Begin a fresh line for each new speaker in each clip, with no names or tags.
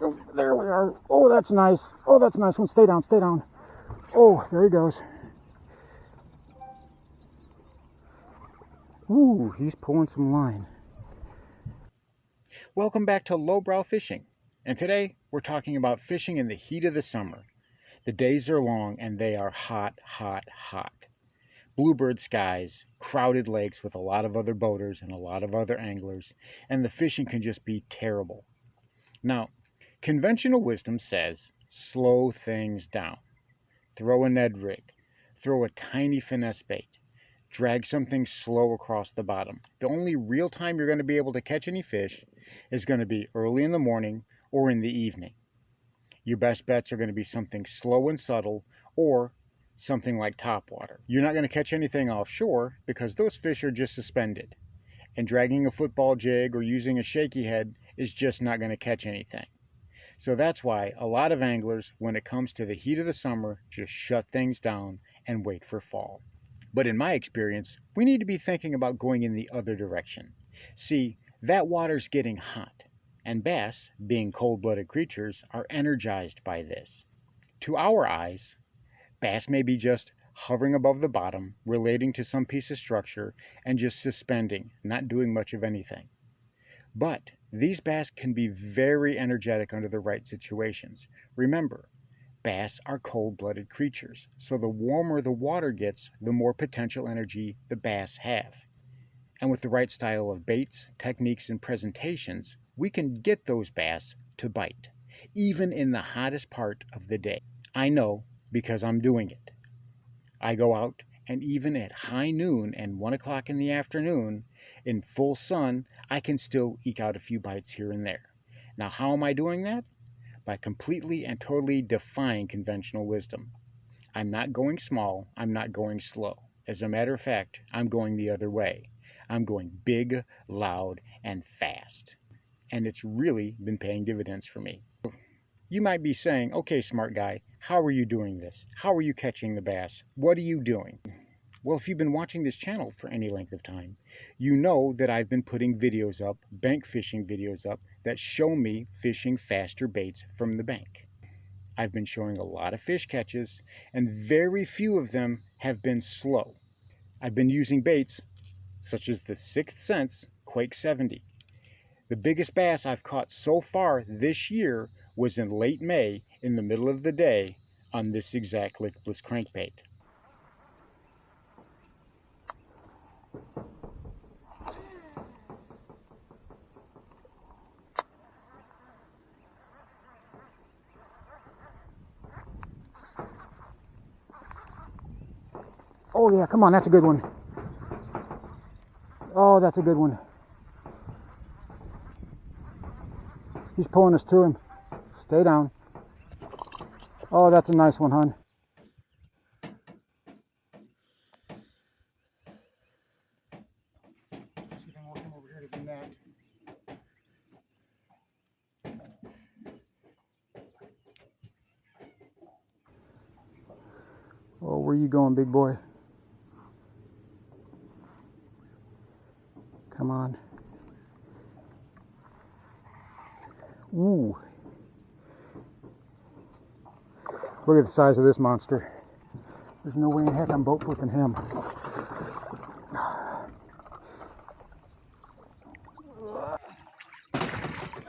Oh, there we are. Oh, that's nice. Oh, that's a nice one. Stay down, stay down. Oh, there he goes. Ooh, he's pulling some line. Welcome back to Lowbrow Fishing. And today we're talking about fishing in the heat of the summer. The days are long and they are hot, hot, hot. Bluebird skies, crowded lakes with a lot of other boaters and a lot of other anglers, and the fishing can just be terrible. Now, conventional wisdom says slow things down. Throw a Ned rig, throw a tiny finesse bait, drag something slow across the bottom. The only real time you're going to be able to catch any fish is going to be early in the morning or in the evening. Your best bets are going to be something slow and subtle or something like topwater. You're not going to catch anything offshore because those fish are just suspended. And dragging a football jig or using a shaky head is just not going to catch anything. So that's why a lot of anglers, when it comes to the heat of the summer, just shut things down and wait for fall. But in my experience, we need to be thinking about going in the other direction. See, that water's getting hot, and bass, being cold-blooded creatures, are energized by this. To our eyes, bass may be just hovering above the bottom, relating to some piece of structure, and just suspending, not doing much of anything. But these bass can be very energetic under the right situations. Remember, bass are cold-blooded creatures, so the warmer the water gets, the more potential energy the bass have. And with the right style of baits, techniques, and presentations, we can get those bass to bite, even in the hottest part of the day. I know because I'm doing it. I go out, and even at high noon and 1 o'clock in the afternoon, in full sun, I can still eke out a few bites here and there. Now, how am I doing that? By completely and totally defying conventional wisdom. I'm not going small, I'm not going slow. As a matter of fact, I'm going the other way. I'm going big, loud, and fast. And it's really been paying dividends for me. You might be saying, okay, smart guy, how are you doing this? How are you catching the bass? What are you doing? Well, if you've been watching this channel for any length of time, you know that I've been putting videos up, bank fishing videos up, that show me fishing faster baits from the bank. I've been showing a lot of fish catches, and very few of them have been slow. I've been using baits such as the Sixth Sense Quake 70. The biggest bass I've caught so far this year was in late May in the middle of the day on this exact lipless crankbait. Oh yeah, come on, that's a good one. Oh, that's a good one. He's pulling us to him. Stay down. Oh, that's a nice one, hon. See if I can work him over here to the net. Oh, where you going, big boy? Come on. Ooh. Look at the size of this monster. There's no way in heck I'm boat flipping him. I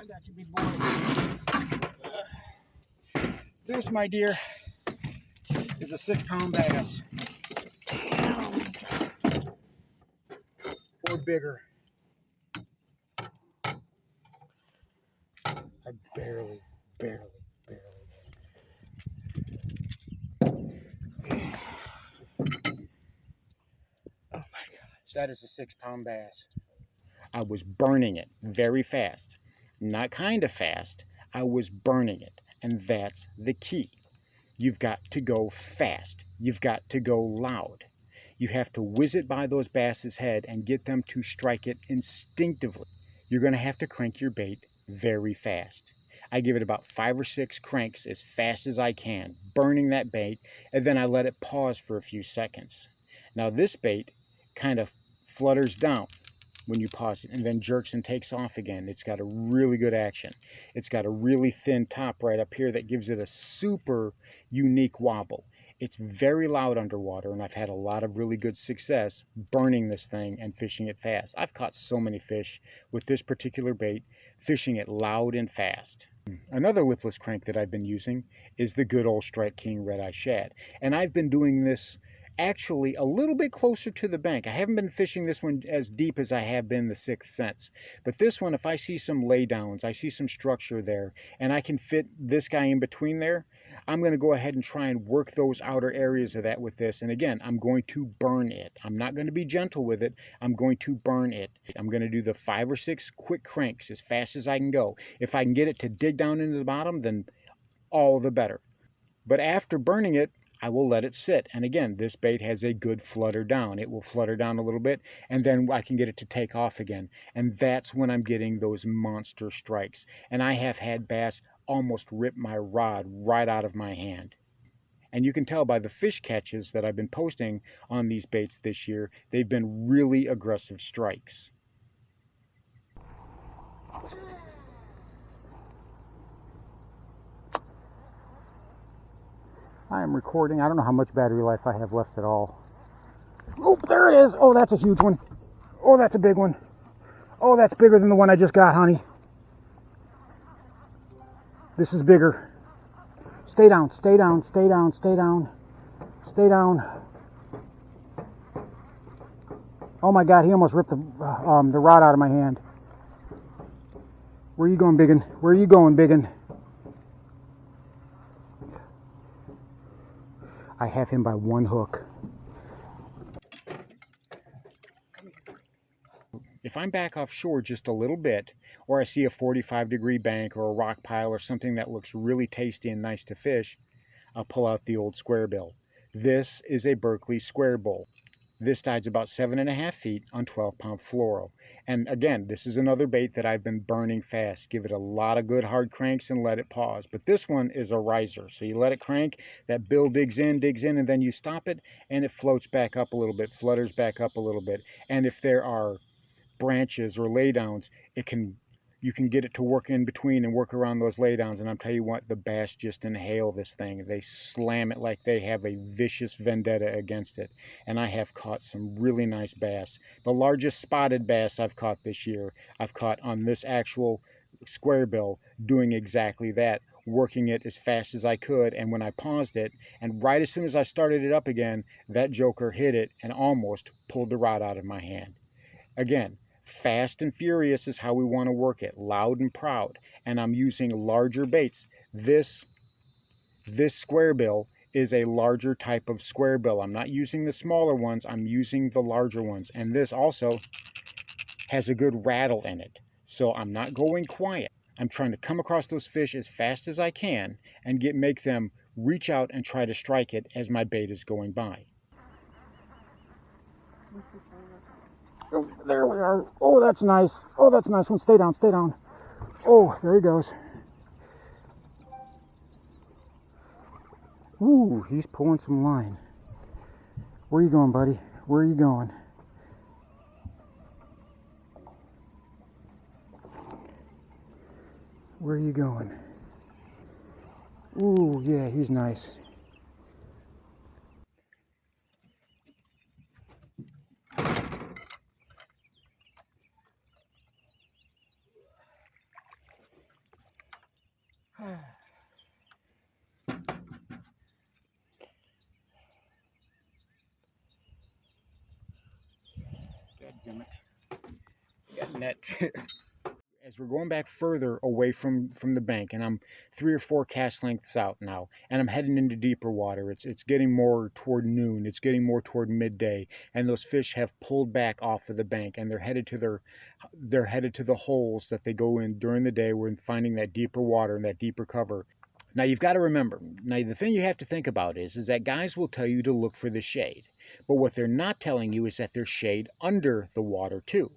got you, big boy. This, my dear, is a 6-pound bass. Or bigger. I barely. Oh my gosh. That is a 6-pound bass. I was burning it very fast. Not kind of fast. I was burning it. And that's the key. You've got to go fast. You've got to go loud. You have to whiz it by those bass's head and get them to strike it instinctively. You're going to have to crank your bait very fast. I give it about 5 or 6 cranks as fast as I can, burning that bait, and then I let it pause for a few seconds. Now this bait kind of flutters down. when you pause it, and then jerks and takes off again. It's got a really good action. It's got a really thin top right up here that gives it a super unique wobble. It's very loud underwater, and I've had a lot of really good success burning this thing and fishing it fast. I've caught so many fish with this particular bait, fishing it loud and fast. Another lipless crank that I've been using is the good old Strike King Red Eye Shad. And I've been doing this actually a little bit closer to the bank. I haven't been fishing this one as deep as I have been the Sixth Sense. But this one, if I see some laydowns, I see some structure there, and I can fit this guy in between there, I'm going to go ahead and try and work those outer areas of that with this. And again, I'm going to burn it. I'm not going to be gentle with it. I'm going to burn it. I'm going to do the 5 or 6 quick cranks as fast as I can go. If I can get it to dig down into the bottom, then all the better. But after burning it, I will let it sit. And again, this bait has a good flutter down. It will flutter down a little bit, and then I can get it to take off again. And that's when I'm getting those monster strikes. And I have had bass almost rip my rod right out of my hand. And you can tell by the fish catches that I've been posting on these baits this year, they've been really aggressive strikes. I am recording. I don't know how much battery life I have left at all. Oh, there it is. Oh, that's a huge one. Oh, that's a big one. Oh, that's bigger than the one I just got, honey. This is bigger. Stay down, stay down, stay down, stay down. Stay down. Oh my God, he almost ripped the rod out of my hand. Where are you going, biggin? Where are you going, biggin? I have him by one hook. If I'm back offshore just a little bit, or I see a 45-degree bank or a rock pile or something that looks really tasty and nice to fish, I'll pull out the old square bill. This is a Berkley square bull. This tide's about 7.5 feet on 12-pound fluoro. And again, this is another bait that I've been burning fast. Give it a lot of good hard cranks and let it pause. But this one is a riser. So you let it crank, that bill digs in, and then you stop it, and it floats back up a little bit, flutters back up a little bit. And if there are branches or laydowns, you can get it to work in between and work around those laydowns. And I'll tell you what, the bass just inhale this thing. They slam it like they have a vicious vendetta against it. And I have caught some really nice bass. The largest spotted bass I've caught this year, I've caught on this actual square bill, doing exactly that, working it as fast as I could. And when I paused it, and right as soon as I started it up again, that joker hit it and almost pulled the rod out of my hand. Again, fast and furious is how we want to work it, loud and proud. And I'm using larger baits. This square bill is a larger type of square bill. I'm not using the smaller ones, I'm using the larger ones. And this also has a good rattle in it. So I'm not going quiet. I'm trying to come across those fish as fast as I can and make them reach out and try to strike it as my bait is going by. Oh, there we are. Oh, that's nice. Oh, that's a nice one. Stay down, stay down. Oh, there he goes. Ooh, he's pulling some line. Where are you going, buddy? Where are you going? Where are you going? Ooh, yeah, he's nice. Goddammit. Got net. As we're going back further away from the bank, and I'm 3 or 4 cast lengths out now, and I'm heading into deeper water. It's getting more toward noon. It's getting more toward midday, and those fish have pulled back off of the bank, and they're headed to the holes that they go in during the day. We're finding that deeper water and that deeper cover. Now you've got to remember, the thing you have to think about is that guys will tell you to look for the shade, but what they're not telling you is that there's shade under the water too.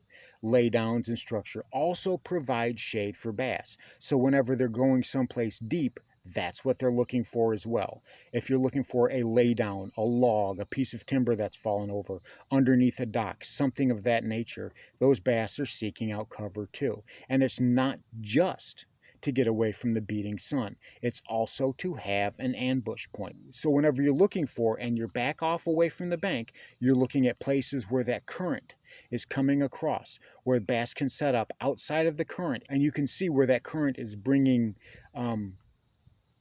Laydowns and structure also provide shade for bass. So whenever they're going someplace deep, that's what they're looking for as well. If you're looking for a laydown, a log, a piece of timber that's fallen over, underneath a dock, something of that nature, those bass are seeking out cover too. And it's not just to get away from the beating sun. It's also to have an ambush point. So whenever you're looking for and you're back off away from the bank, you're looking at places where that current is coming across, where bass can set up outside of the current, and you can see where that current is bringing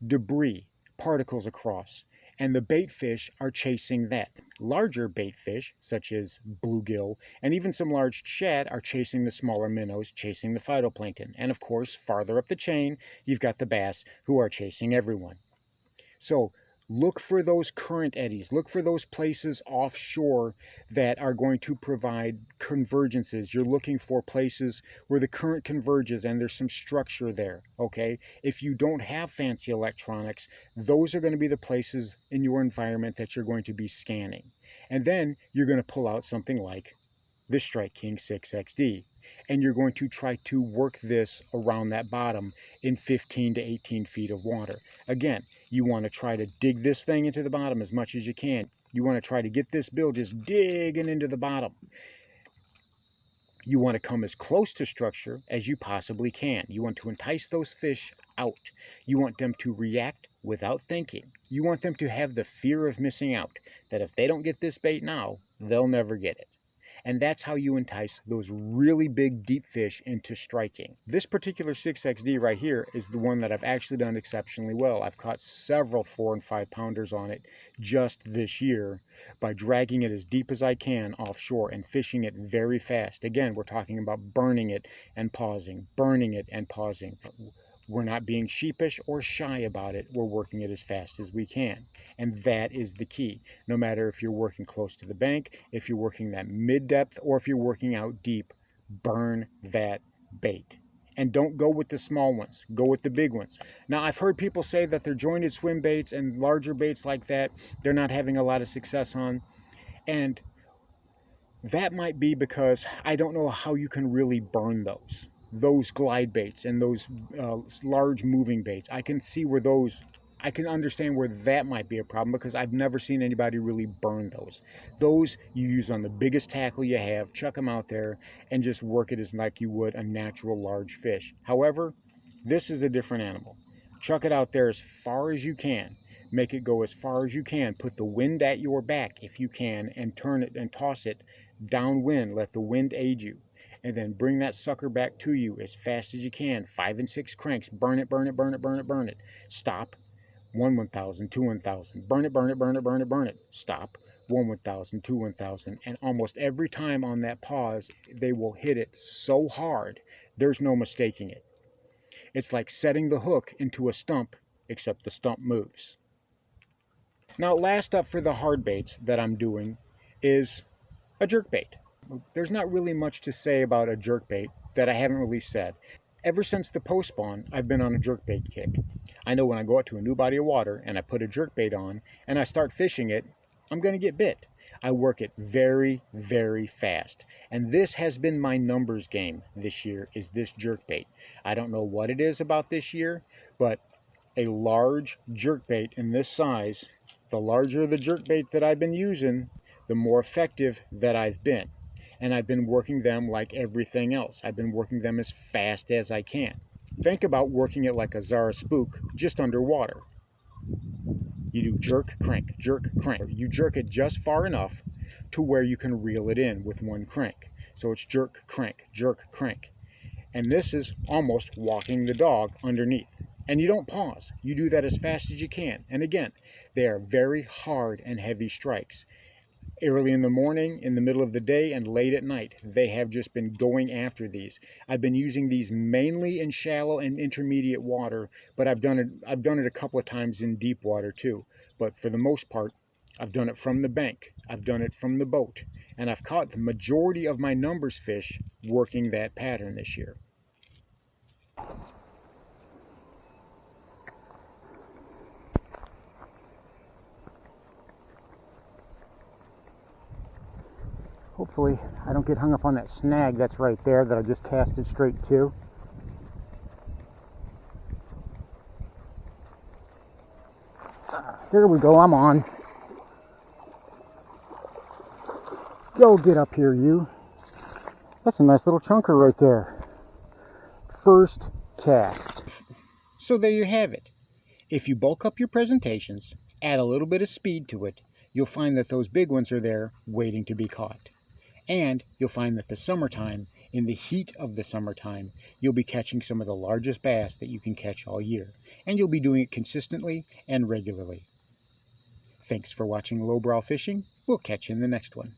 debris, particles across, and the bait fish are chasing that. Larger bait fish, such as bluegill, and even some large shad, are chasing the smaller minnows, chasing the phytoplankton. And of course, farther up the chain, you've got the bass who are chasing everyone. So look for those current eddies. Look for those places offshore that are going to provide convergences. You're looking for places where the current converges and there's some structure there, okay? If you don't have fancy electronics, those are going to be the places in your environment that you're going to be scanning. And then you're going to pull out something like the Strike King 6XD, and you're going to try to work this around that bottom in 15 to 18 feet of water. Again, you want to try to dig this thing into the bottom as much as you can. You want to try to get this bill just digging into the bottom. You want to come as close to structure as you possibly can. You want to entice those fish out. You want them to react without thinking. You want them to have the fear of missing out, that if they don't get this bait now, they'll never get it. And that's how you entice those really big deep fish into striking. This particular 6XD right here is the one that I've actually done exceptionally well. I've caught several 4 and 5 pounders on it just this year by dragging it as deep as I can offshore and fishing it very fast. Again, we're talking about burning it and pausing, burning it and pausing. We're not being sheepish or shy about it. We're working it as fast as we can. And that is the key. No matter if you're working close to the bank, if you're working that mid-depth, or if you're working out deep, burn that bait. And don't go with the small ones. Go with the big ones. Now, I've heard people say that they're jointed swim baits and larger baits like that, they're not having a lot of success on. And that might be because I don't know how you can really burn those glide baits and those large moving baits. I can see where those, I can understand where that might be a problem, because I've never seen anybody really burn those. Those you use on the biggest tackle you have, chuck them out there and just work it as like you would a natural large fish. However, this is a different animal. Chuck it out there as far as you can. Make it go as far as you can. Put the wind at your back if you can, and turn it and toss it downwind. Let the wind aid you. And then bring that sucker back to you as fast as you can. 5 and 6 cranks. Burn it, burn it, burn it, burn it, burn it. Stop. 1,000, 2 1,000. Burn it, burn it, burn it, burn it, burn it. Stop. 1,000, 2 1,000. And almost every time on that pause, they will hit it so hard, there's no mistaking it. It's like setting the hook into a stump, except the stump moves. Now, last up for the hard baits that I'm doing is a jerkbait. There's not really much to say about a jerkbait that I haven't really said. Ever since the post-spawn, I've been on a jerkbait kick. I know when I go out to a new body of water and I put a jerkbait on and I start fishing it, I'm going to get bit. I work it very, very fast. And this has been my numbers game this year, is this jerkbait. I don't know what it is about this year, but a large jerkbait in this size, the larger the jerkbait that I've been using, the more effective that I've been. And I've been working them like everything else. I've been working them as fast as I can. Think about working it like a Zara spook, just underwater. You do jerk, crank, jerk, crank. You jerk it just far enough to where you can reel it in with one crank. So it's jerk, crank, jerk, crank. And this is almost walking the dog underneath. And you don't pause. You do that as fast as you can. And again, they are very hard and heavy strikes. Early in the morning, in the middle of the day, and late at night, they have just been going after these. I've been using these mainly in shallow and intermediate water, but I've done it a couple of times in deep water too. But for the most part, I've done it from the bank. I've done it from the boat. And I've caught the majority of my numbers fish working that pattern this year. Hopefully I don't get hung up on that snag that's right there that I just casted straight to. There we go, I'm on. Go get up here, you. That's a nice little chunker right there. First cast. So there you have it. If you bulk up your presentations, add a little bit of speed to it, you'll find that those big ones are there waiting to be caught. And you'll find that the summertime, in the heat of the summertime, you'll be catching some of the largest bass that you can catch all year. And you'll be doing it consistently and regularly. Thanks for watching Lowbrow Fishing. We'll catch you in the next one.